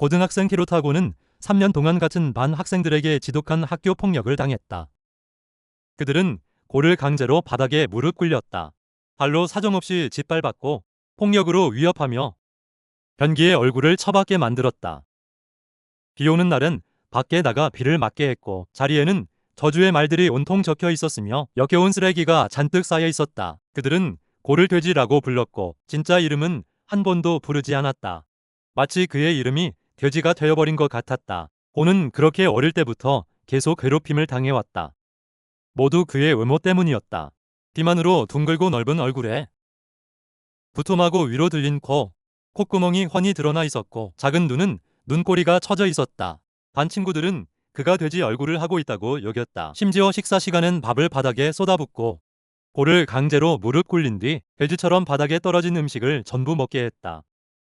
고등학생 키로타고는 3년 동안 같은 반 학생들에게 지독한 학교 폭력을 당했다. 그들은 고를 강제로 바닥에 무릎 꿇렸다. 발로 사정없이 짓밟았고 폭력으로 위협하며 변기에 얼굴을 처박게 만들었다. 비 오는 날은 밖에 나가 비를 맞게 했고 자리에는 저주의 말들이 온통 적혀 있었으며 역겨운 쓰레기가 잔뜩 쌓여 있었다. 그들은 고를 돼지라고 불렀고 진짜 이름은 한 번도 부르지 않았다. 마치 그의 이름이 돼지가 되어버린 것 같았다. 고는 그렇게 어릴 때부터 계속 괴롭힘을 당해왔다. 모두 그의 외모 때문이었다. 비만으로 둥글고 넓은 얼굴에 두툼하고 위로 들린 코, 콧구멍이 훤히 드러나 있었고 작은 눈은 눈꼬리가 처져 있었다. 반 친구들은 그가 돼지 얼굴을 하고 있다고 여겼다. 심지어 식사 시간엔 밥을 바닥에 쏟아붓고 고를 강제로 무릎 꿇린 뒤 돼지처럼 바닥에 떨어진 음식을 전부 먹게 했다.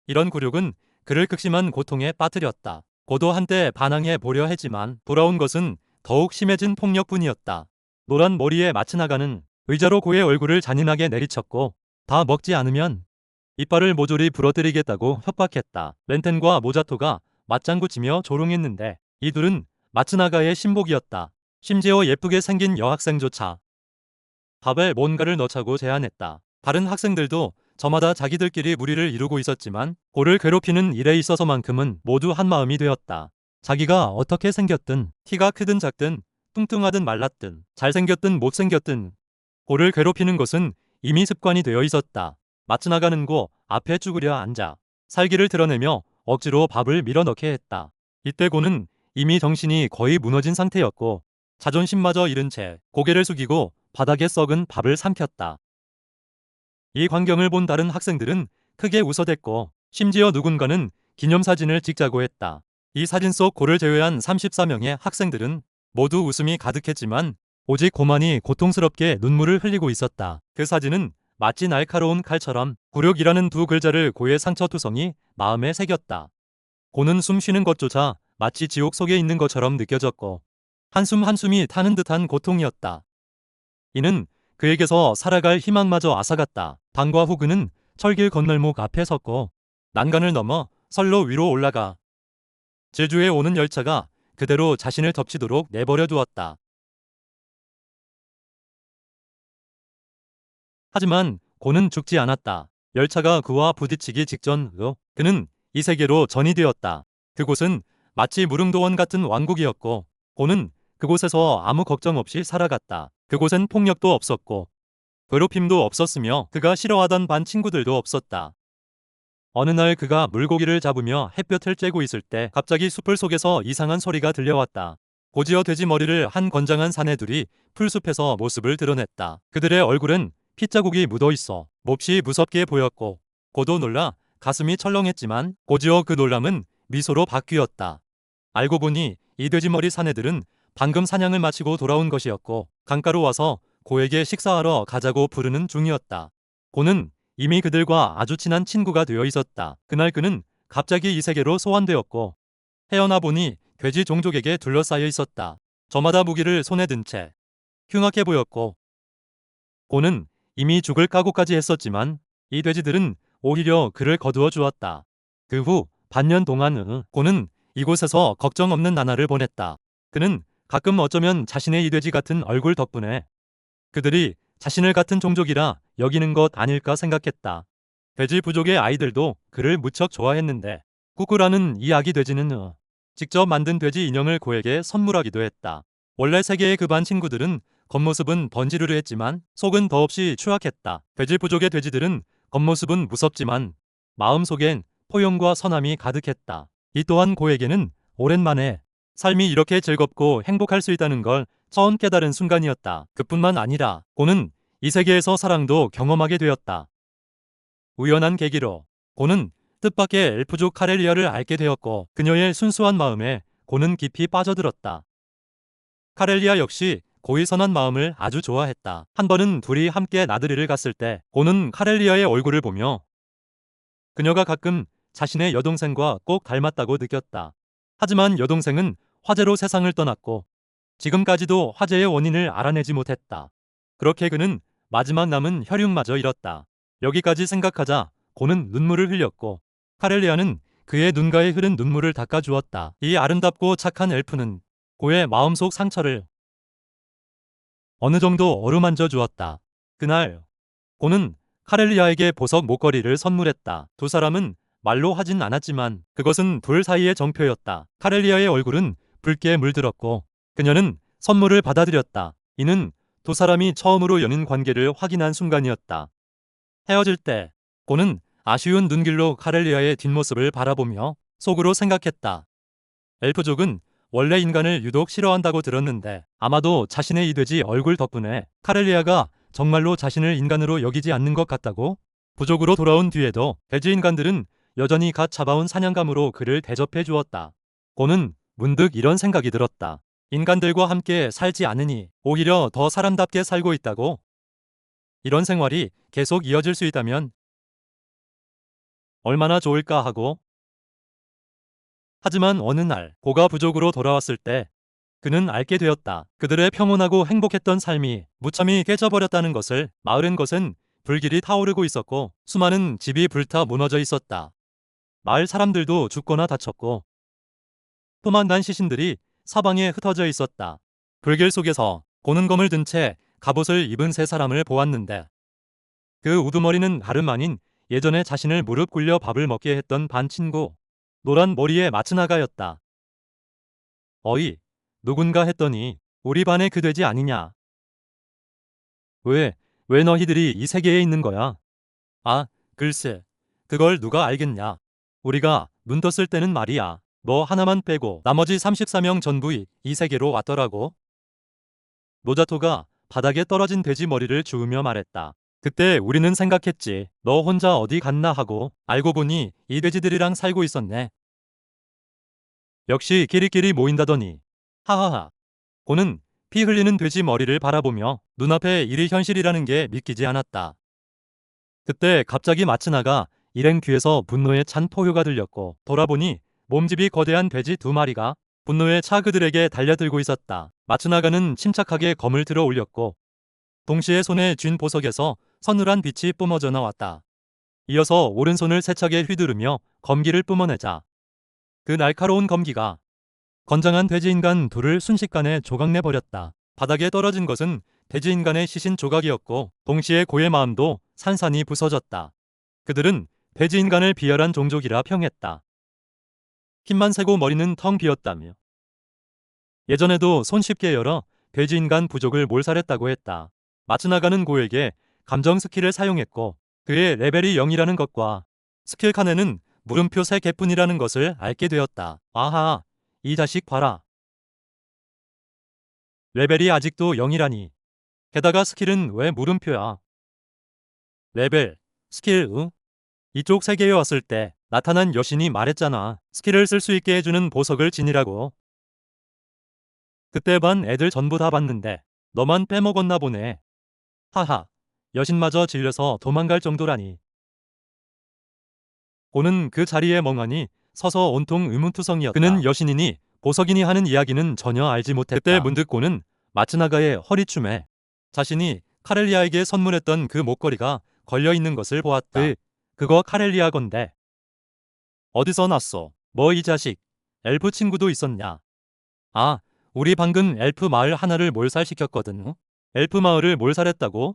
이런 굴욕은 그를 극심한 고통에 빠뜨렸다. 고도 한때 반항해 보려 했지만 돌아온 것은 더욱 심해진 폭력뿐이었다. 노란 머리에 맞춰나가는 의자로 고의 얼굴을 잔인하게 내리쳤고 다 먹지 않으면 이빨을 모조리 부러뜨리겠다고 협박했다. 렌텐과 모자토가 맞장구치며 조롱했는데 이 둘은 마츠나가의 신복이었다. 심지어 예쁘게 생긴 여학생조차 밥에 뭔가를 넣자고 제안했다. 다른 학생들도 저마다 자기들끼리 무리를 이루고 있었지만 고를 괴롭히는 일에 있어서만큼은 모두 한마음이 되었다. 자기가 어떻게 생겼든 키가 크든 작든 뚱뚱하든 말랐든 잘생겼든 못생겼든 고를 괴롭히는 것은 이미 습관이 되어 있었다. 마츠나가는 고 앞에 쭈그려 앉아 살기를 드러내며 억지로 밥을 밀어넣게 했다. 이때 고는 이미 정신이 거의 무너진 상태였고 자존심마저 잃은 채 고개를 숙이고 바닥에 썩은 밥을 삼켰다. 이 광경을 본 다른 학생들은 크게 웃어댔고 심지어 누군가는 기념사진을 찍자고 했다. 이 사진 속 고를 제외한 34명의 학생들은 모두 웃음이 가득했지만 오직 고만이 고통스럽게 눈물을 흘리고 있었다. 그 사진은 마치 날카로운 칼처럼 굴욕이라는 두 글자를 고의 상처투성이 마음에 새겼다. 고는 숨 쉬는 것조차 마치 지옥 속에 있는 것처럼 느껴졌고 한숨 한숨이 타는 듯한 고통이었다. 이는 그에게서 살아갈 희망마저 앗아갔다. 방과 후 그는 철길 건널목 앞에 섰고 난간을 넘어 선로 위로 올라가 제주에 오는 열차가 그대로 자신을 덮치도록 내버려 두었다. 하지만 고는 죽지 않았다. 열차가 그와 부딪히기 직전으로 그는 이 세계로 전이 되었다. 그곳은 마치 무릉도원 같은 왕국이었고 고는 그곳에서 아무 걱정 없이 살아갔다. 그곳엔 폭력도 없었고 괴롭힘도 없었으며 그가 싫어하던 반 친구들도 없었다. 어느 날 그가 물고기를 잡으며 햇볕을 쬐고 있을 때 갑자기 숲을 속에서 이상한 소리가 들려왔다. 고지어 돼지 머리를 한 건장한 사내들이 풀숲에서 모습을 드러냈다. 그들의 얼굴엔 핏자국이 묻어있어 몹시 무섭게 보였고 고도 놀라 가슴이 철렁했지만 고지어 그 놀람은 미소로 바뀌었다. 알고 보니 이 돼지머리 사내들은 방금 사냥을 마치고 돌아온 것이었고 강가로 와서 고에게 식사하러 가자고 부르는 중이었다. 고는 이미 그들과 아주 친한 친구가 되어 있었다. 그날 그는 갑자기 이 세계로 소환되었고 헤어나 보니 돼지 종족에게 둘러싸여 있었다. 저마다 무기를 손에 든 채 흉악해 보였고 고는 이미 죽을 각오까지 했었지만 이 돼지들은 오히려 그를 거두어 주었다. 그 후 반년 동안 고는 이곳에서 걱정 없는 나날을 보냈다. 그는 가끔 어쩌면 자신의 이 돼지 같은 얼굴 덕분에 그들이 자신을 같은 종족이라 여기는 것 아닐까 생각했다. 돼지 부족의 아이들도 그를 무척 좋아했는데 꾸꾸라는 이 아기 돼지는 직접 만든 돼지 인형을 고에게 선물하기도 했다. 원래 세계의 그 반 친구들은 겉모습은 번지르르했지만 속은 더없이 추악했다. 돼지 부족의 돼지들은 겉모습은 무섭지만 마음속엔 포용과 선함이 가득했다. 이 또한 고에게는 오랜만에 삶이 이렇게 즐겁고 행복할 수 있다는 걸 처음 깨달은 순간이었다. 그뿐만 아니라 고는 이 세계에서 사랑도 경험하게 되었다. 우연한 계기로 고는 뜻밖의 엘프족 카렐리아를 알게 되었고 그녀의 순수한 마음에 고는 깊이 빠져들었다. 카렐리아 역시 고의 선한 마음을 아주 좋아했다. 한 번은 둘이 함께 나들이를 갔을 때 고는 카렐리아의 얼굴을 보며 그녀가 가끔 자신의 여동생과 꼭 닮았다고 느꼈다. 하지만 여동생은 화재로 세상을 떠났고 지금까지도 화재의 원인을 알아내지 못했다. 그렇게 그는 마지막 남은 혈육마저 잃었다. 여기까지 생각하자 고는 눈물을 흘렸고 카렐리아는 그의 눈가에 흐른 눈물을 닦아주었다. 이 아름답고 착한 엘프는 고의 마음속 상처를 어느 정도 어루만져 주었다. 그날 고는 카렐리아에게 보석 목걸이를 선물했다. 두 사람은 말로 하진 않았지만 그것은 둘 사이의 정표였다. 카렐리아의 얼굴은 붉게 물들었고 그녀는 선물을 받아들였다. 이는 두 사람이 처음으로 연인 관계를 확인한 순간이었다. 헤어질 때 고는 아쉬운 눈길로 카렐리아의 뒷모습을 바라보며 속으로 생각했다. 엘프족은 원래 인간을 유독 싫어한다고 들었는데 아마도 자신의 이돼지 얼굴 덕분에 카렐리아가 정말로 자신을 인간으로 여기지 않는 것 같다고? 부족으로 돌아온 뒤에도 돼지 인간들은 여전히 갓 잡아온 사냥감으로 그를 대접해 주었다. 고는 문득 이런 생각이 들었다. 인간들과 함께 살지 않으니 오히려 더 사람답게 살고 있다고? 이런 생활이 계속 이어질 수 있다면 얼마나 좋을까 하고. 하지만 어느 날 고가 부족으로 돌아왔을 때 그는 알게 되었다. 그들의 평온하고 행복했던 삶이 무참히 깨져버렸다는 것을. 마을은 것은 불길이 타오르고 있었고 수많은 집이 불타 무너져 있었다. 마을 사람들도 죽거나 다쳤고 포만난 시신들이 사방에 흩어져 있었다. 불길 속에서 고는 검을 든 채 갑옷을 입은 세 사람을 보았는데 그 우두머리는 다름 아닌 예전에 자신을 무릎 꿇려 밥을 먹게 했던 반 친구 노란 머리의 마츠나가였다. 어이, 누군가 했더니 우리 반의 그 돼지 아니냐. 왜 너희들이 이 세계에 있는 거야? 아, 글쎄, 그걸 누가 알겠냐. 우리가 눈 떴을 때는 말이야. 너 하나만 빼고 나머지 34명 전부 이 세계로 왔더라고. 노자토가 바닥에 떨어진 돼지 머리를 주우며 말했다. 그때 우리는 생각했지. 너 혼자 어디 갔나 하고 알고 보니 이 돼지들이랑 살고 있었네. 역시 끼리끼리 모인다더니. 하하하. 고는 피 흘리는 돼지 머리를 바라보며 눈앞에 일이 현실이라는 게 믿기지 않았다. 그때 갑자기 마츠나가 일행 귀에서 분노에 찬 포효가 들렸고 돌아보니 몸집이 거대한 돼지 두 마리가 분노에 차 그들에게 달려들고 있었다. 마츠나가는 침착하게 검을 들어 올렸고 동시에 손에 쥔 보석에서 서늘한 빛이 뿜어져 나왔다. 이어서 오른손을 세차게 휘두르며 검기를 뿜어내자 그 날카로운 검기가 건장한 돼지인간 둘을 순식간에 조각내버렸다. 바닥에 떨어진 것은 돼지인간의 시신 조각이었고 동시에 고의 마음도 산산이 부서졌다. 그들은 돼지인간을 비열한 종족이라 평했다. 힘만 세고 머리는 텅 비었다며 예전에도 손쉽게 열어 돼지인간 부족을 몰살했다고 했다. 마츠나가는 고에게 감정 스킬을 사용했고 그의 레벨이 0이라는 것과 스킬 칸에는 물음표 3개뿐이라는 것을 알게 되었다. 아하, 이 자식 봐라. 레벨이 아직도 0이라니. 게다가 스킬은 왜 물음표야? 레벨, 스킬, 응? 이쪽 세계에 왔을 때 나타난 여신이 말했잖아. 스킬을 쓸 수 있게 해주는 보석을 지니라고. 그때 반 애들 전부 다 봤는데 너만 빼먹었나 보네. 하하, 여신마저 질려서 도망갈 정도라니. 고는 그 자리에 멍하니 서서 온통 의문투성이었다. 그는 여신이니 보석이니 하는 이야기는 전혀 알지 못했다. 그때 문득 고는 마츠나가의 허리춤에 자신이 카렐리아에게 선물했던 그 목걸이가 걸려있는 것을 보았다. 그거 카렐리아 건데. 어디서 났어? 뭐 이 자식, 엘프 친구도 있었냐? 아, 우리 방금 엘프 마을 하나를 몰살시켰거든. 엘프 마을을 몰살했다고?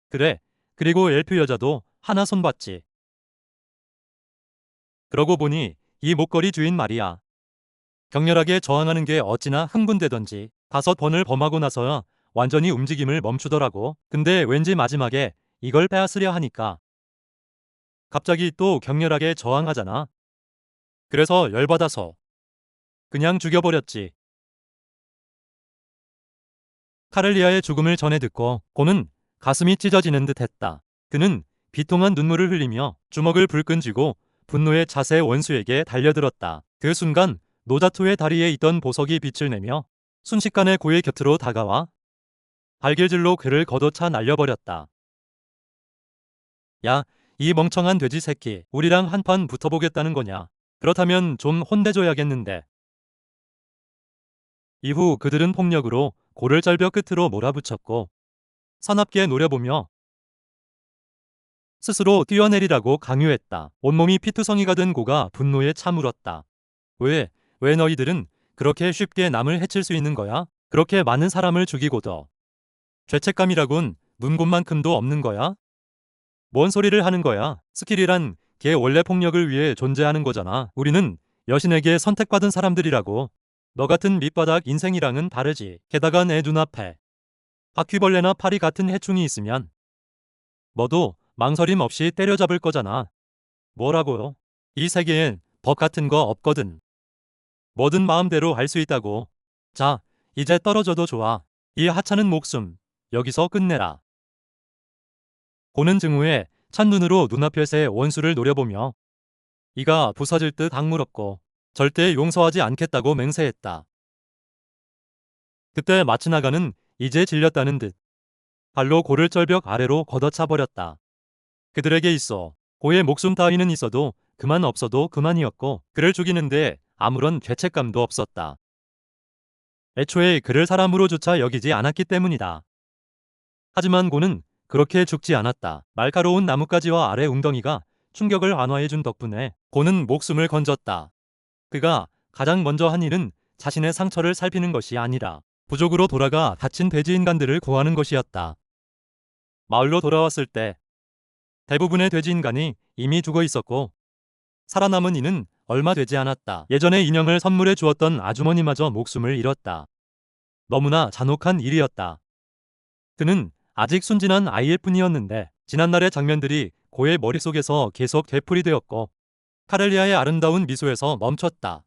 그래, 그리고 엘프 여자도 하나 손봤지. 그러고 보니 이 목걸이 주인 말이야. 격렬하게 저항하는 게 어찌나 흥분되던지 5번을 범하고 나서야 완전히 움직임을 멈추더라고. 근데 왠지 마지막에 이걸 빼앗으려 하니까 갑자기 또 격렬하게 저항하잖아. 그래서 열받아서 그냥 죽여버렸지. 카렐리아의 죽음을 전해 듣고 고는 가슴이 찢어지는 듯 했다. 그는 비통한 눈물을 흘리며 주먹을 불끈 쥐고 분노의 자세 원수에게 달려들었다. 그 순간 노자토의 다리에 있던 보석이 빛을 내며 순식간에 고의 곁으로 다가와 발길질로 그를 걷어차 날려버렸다. 야, 이 멍청한 돼지 새끼, 우리랑 한판 붙어보겠다는 거냐? 그렇다면 좀 혼내줘야겠는데. 이후 그들은 폭력으로 고를 절벽 끝으로 몰아붙였고 사납게 노려보며 스스로 뛰어내리라고 강요했다. 온몸이 피투성이가 된 고가 분노에 차물었다. 왜 너희들은 그렇게 쉽게 남을 해칠 수 있는 거야? 그렇게 많은 사람을 죽이고도 죄책감이라곤 눈곱만큼도 없는 거야? 뭔 소리를 하는 거야? 스킬이란 걔 원래 폭력을 위해 존재하는 거잖아. 우리는 여신에게 선택받은 사람들이라고. 너 같은 밑바닥 인생이랑은 다르지. 게다가 내 눈앞에 바퀴벌레나 파리 같은 해충이 있으면 너도 망설임 없이 때려잡을 거잖아. 뭐라고요? 이 세계엔 법 같은 거 없거든. 뭐든 마음대로 할 수 있다고. 자, 이제 떨어져도 좋아. 이 하찮은 목숨 여기서 끝내라. 고는 증후에 찬눈으로 눈앞에서의 원수를 노려보며 이가 부서질 듯 악물었고 절대 용서하지 않겠다고 맹세했다. 그때 마츠나가는 이제 질렸다는 듯 발로 고를 절벽 아래로 걷어차 버렸다. 그들에게 있어 고의 목숨 따위는 있어도 그만 없어도 그만이었고 그를 죽이는데 아무런 죄책감도 없었다. 애초에 그를 사람으로조차 여기지 않았기 때문이다. 하지만 고는 그렇게 죽지 않았다. 날카로운 나뭇가지와 아래 웅덩이가 충격을 완화해준 덕분에 고는 목숨을 건졌다. 그가 가장 먼저 한 일은 자신의 상처를 살피는 것이 아니라 부족으로 돌아가 다친 돼지 인간들을 구하는 것이었다. 마을로 돌아왔을 때 대부분의 돼지 인간이 이미 죽어 있었고 살아남은 이는 얼마 되지 않았다. 예전에 인형을 선물해 주었던 아주머니마저 목숨을 잃었다. 너무나 잔혹한 일이었다. 그는 아직 순진한 아이일 뿐이었는데 지난날의 장면들이 고의 머릿속에서 계속 되풀이되었고 카렐리아의 아름다운 미소에서 멈췄다.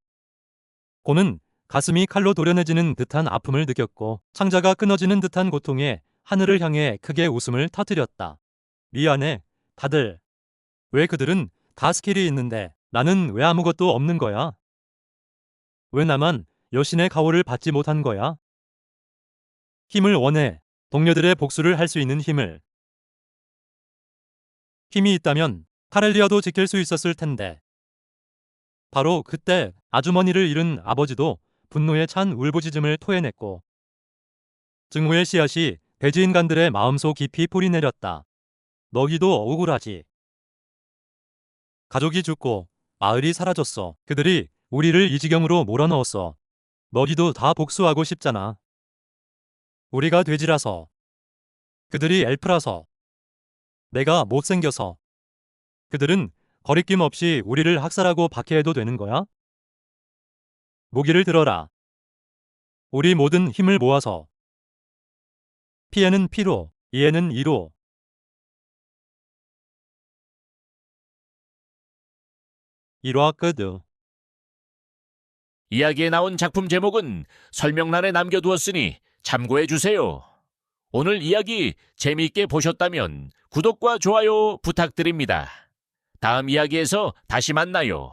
고는 가슴이 칼로 도려내지는 듯한 아픔을 느꼈고 창자가 끊어지는 듯한 고통에 하늘을 향해 크게 웃음을 터뜨렸다. 미안해, 다들. 왜 그들은 다 스킬이 있는데 나는 왜 아무것도 없는 거야? 왜 나만 여신의 가호를 받지 못한 거야? 힘을 원해. 동료들의 복수를 할 수 있는 힘을. 힘이 있다면 카렐리아도 지킬 수 있었을 텐데. 바로 그때 아주머니를 잃은 아버지도 분노에 찬 울부짖음을 토해냈고 증오의 씨앗이 돼지 인간들의 마음속 깊이 뿌리내렸다. 너희도 억울하지. 가족이 죽고 마을이 사라졌어. 그들이 우리를 이 지경으로 몰아넣었어. 너희도 다 복수하고 싶잖아. 우리가 돼지라서. 그들이 엘프라서. 내가 못생겨서. 그들은 거리낌 없이 우리를 학살하고 박해해도 되는 거야? 무기를 들어라. 우리 모든 힘을 모아서. 피에는 피로, 이에는 이로. 일화 끝. 이야기에 나온 작품 제목은 설명란에 남겨두었으니 참고해 주세요. 오늘 이야기 재미있게 보셨다면 구독과 좋아요 부탁드립니다. 다음 이야기에서 다시 만나요.